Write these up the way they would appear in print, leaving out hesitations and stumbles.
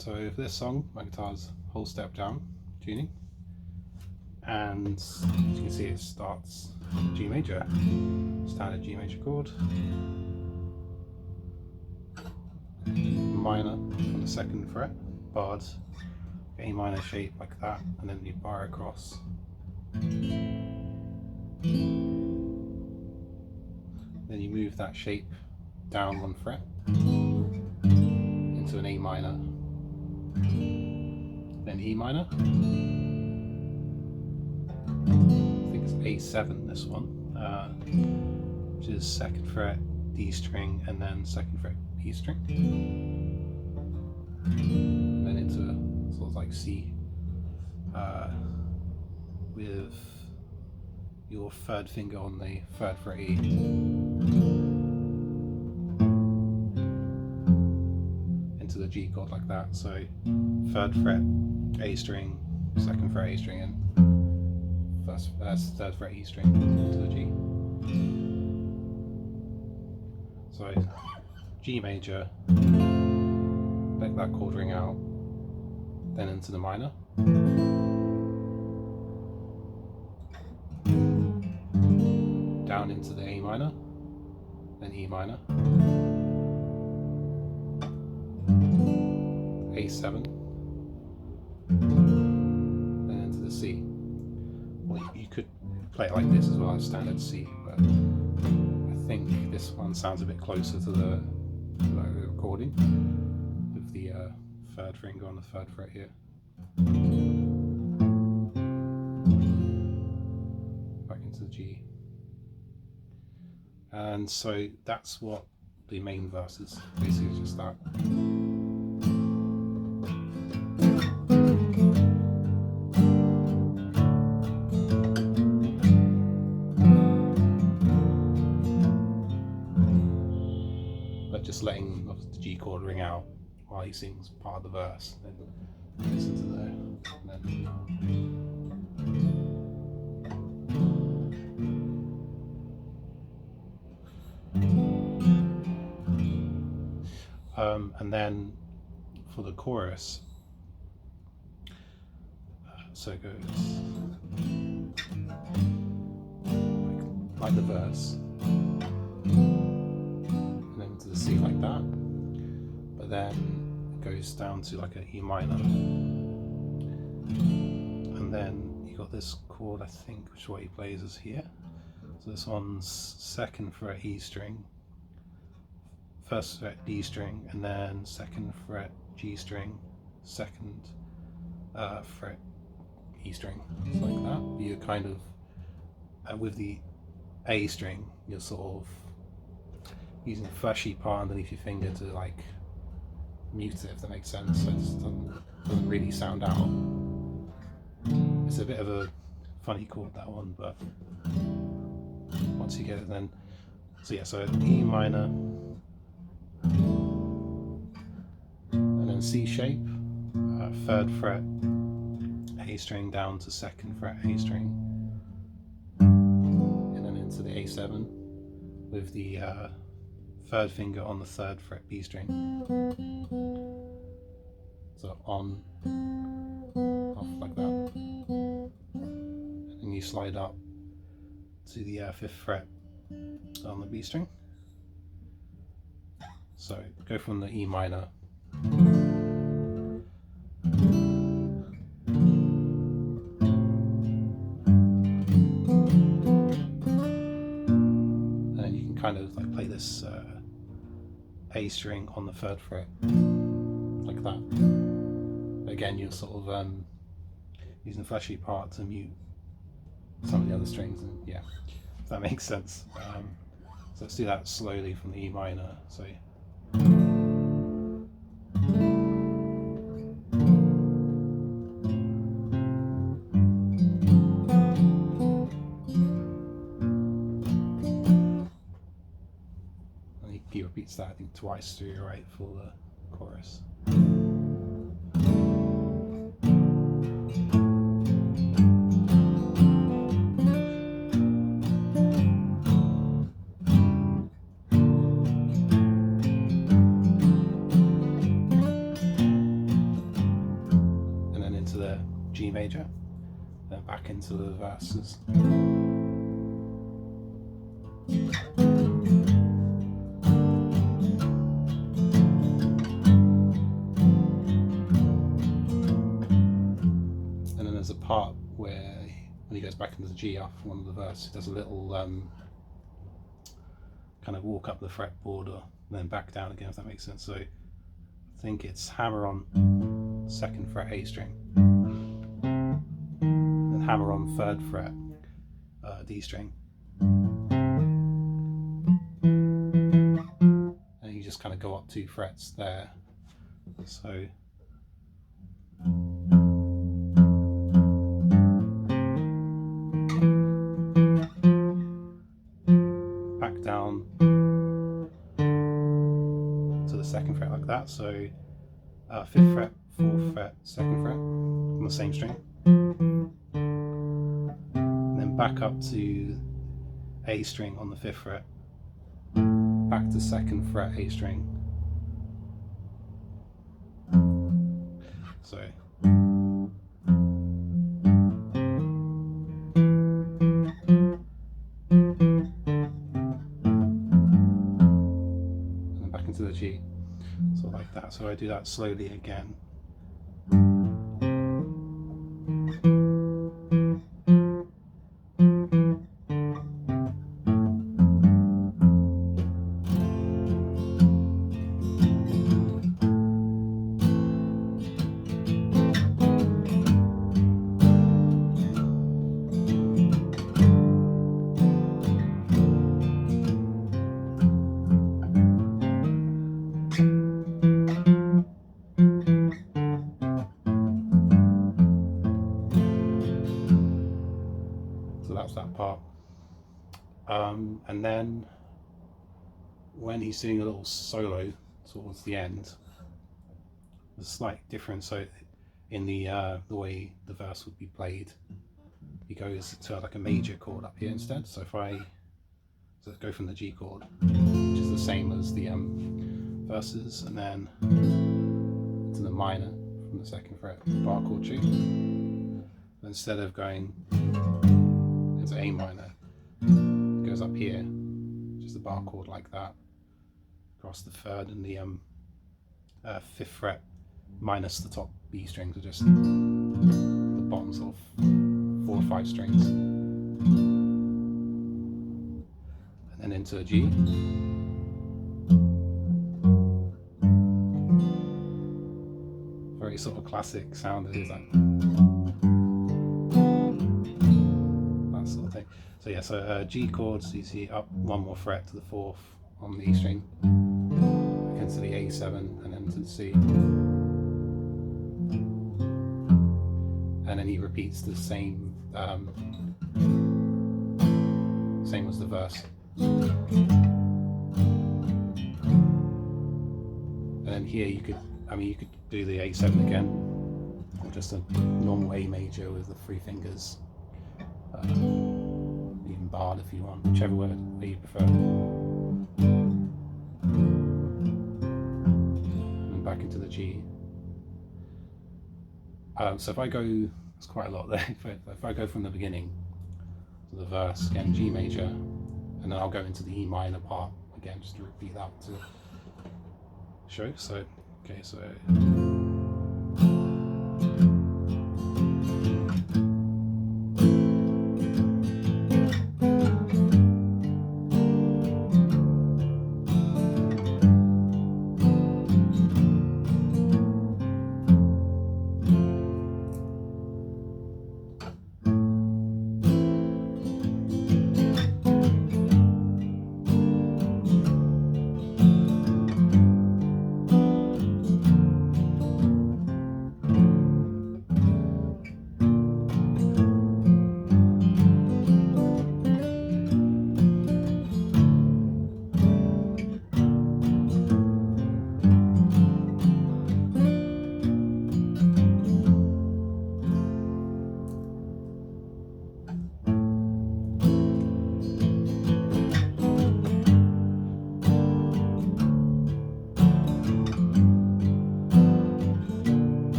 So for this song, my guitar's whole step down tuning, and as you can see it starts G major, standard G major chord, minor on the second fret, barred, A minor shape like that, and then you bar across. Then you move that shape down one fret into an A minor, then E minor. I think it's A7 this one, which is second fret D string and then second fret E string, and then into sort of like C with your third finger on the third fret E. Into the G chord like that. So third fret A string, second fret A string, and third fret E string into the G. So G major, let that chord ring out, then into the minor. Down into the A minor, then E minor, A7, then into the C. Well, you could play it like this as well as standard C, but I think this one sounds a bit closer to the recording with the third finger on the third fret here. Back into the G. And so that's what the main verse is, basically just that. But just letting the G chord ring out while he sings part of the verse, then listen to there, and then and then for the chorus, so it goes like the verse, and then to the C like that, but then it goes down to like an E minor, and then you got this chord, I think, which what he plays is here. So this one's second fret E string, first fret D string, and then second fret G string, second fret E string, just like that. You're kind of with the A string, you're sort of using the fleshy part underneath your finger to like mute it, if that makes sense. So it just doesn't really sound out. It's a bit of a funny chord, that one, but once you get it, then so yeah, so E minor, and then C shape, third fret A string down to second fret A string, and then into the A7 with the third finger on the third fret B string. So on, off like that, and you slide up to the 5th fret on the B string. So go from the E minor, and then you can kind of like play this A string on the 3rd fret like that. Again, you're sort of using the fleshy part to mute some of the other strings, and yeah, if that makes sense. So let's do that slowly from the E minor. So and he repeats that, I think, twice to your right for the chorus. major, then back into the verses. And then there's a part where when he goes back into the G after one of the verses, he does a little kind of walk up the fretboard or then back down again, if that makes sense. So I think it's hammer on 2nd fret A string, then hammer on 3rd fret D string, and you just kind of go up 2 frets there. So back down to the 2nd fret like that. So 5th fret, 4th fret, 2nd fret on the same string, and then back up to A string on the 5th fret, back to 2nd fret A string. So and then back into the G, so like that. So I do that slowly again. So that's that part. And then when he's doing a little solo towards the end, there's a slight difference. So in the way the verse would be played, he goes to like a major chord up here instead. So if I go from the G chord, which is the same as the verses, and then to the minor from the 2nd fret bar chord 2. Instead of going into A minor, it goes up here, just the bar chord like that, across the 3rd and the 5th fret minus the top B strings, are just the bottom sort of 4 or 5 strings, and then into a G. Very sort of classic sound it is, that sort of thing. So yeah, so G chords, you see up 1 more fret to the 4th on the E string, back into the A7 and then to the C, and then he repeats the same same as the verse, and then here you could do the A7 again, or just a normal A major with the 3 fingers, even barred if you want, whichever way you prefer. And back into the G. So if I go, it's quite a lot there, if I go from the beginning to the verse, again G major, and then I'll go into the E minor part again, just to repeat that to show. So, okay, so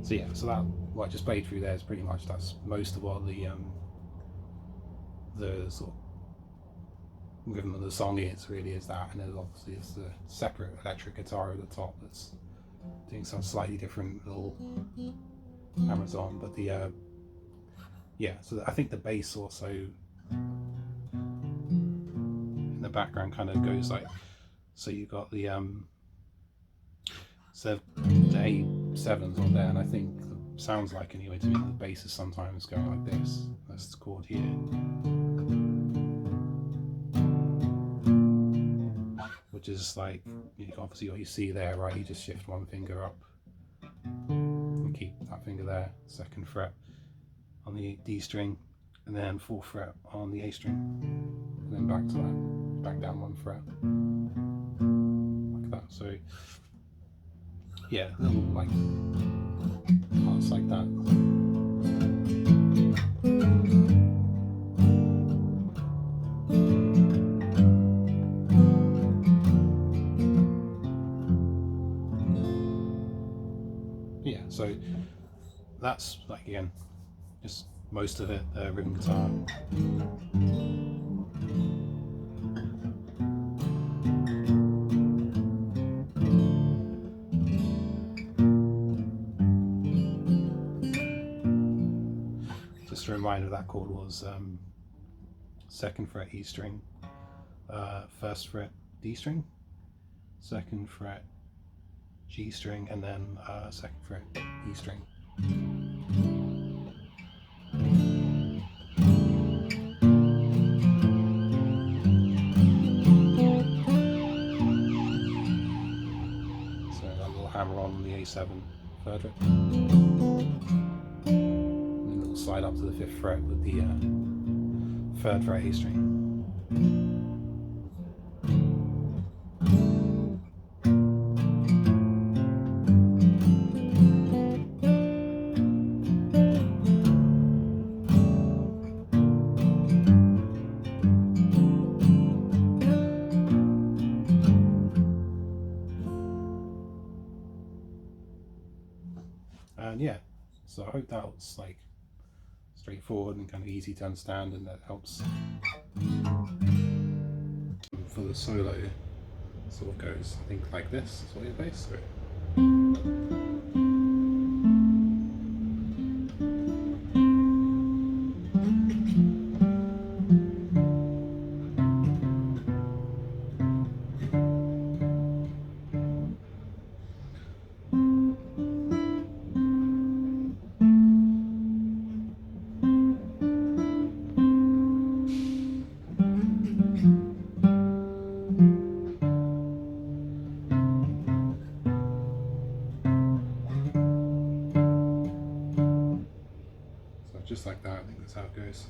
So yeah, so that what I just played through there is pretty much, that's most of what the sort of rhythm of the song is, really, is that, and then obviously it's the separate electric guitar at the top that's doing some slightly different little hammers on, but the yeah, so I think the bass also in the background kind of goes like, so you've got the so the A7's on there, and I think the sounds like, anyway to me, the bass is sometimes going like this. That's the chord here, which is like, you know, obviously what you see there, right? You just shift one finger up and keep that finger there, second fret on the D string, and then fourth fret on the A string, and then back to that, back down one fret, like that. So yeah, little like parts like that. Yeah, so that's like, again, just most of it rhythm guitar. Just a reminder, that chord was second fret E string, first fret D string, second fret G string, and then second fret E string. So that little hammer on the A7 third fret, and then a little slide up to the fifth fret with the third fret A string. And yeah, so I hope that was like straightforward and kind of easy to understand, and that helps. For the solo, sort of goes, I think, like this, sort of bass. So just like that, I think that's how it goes.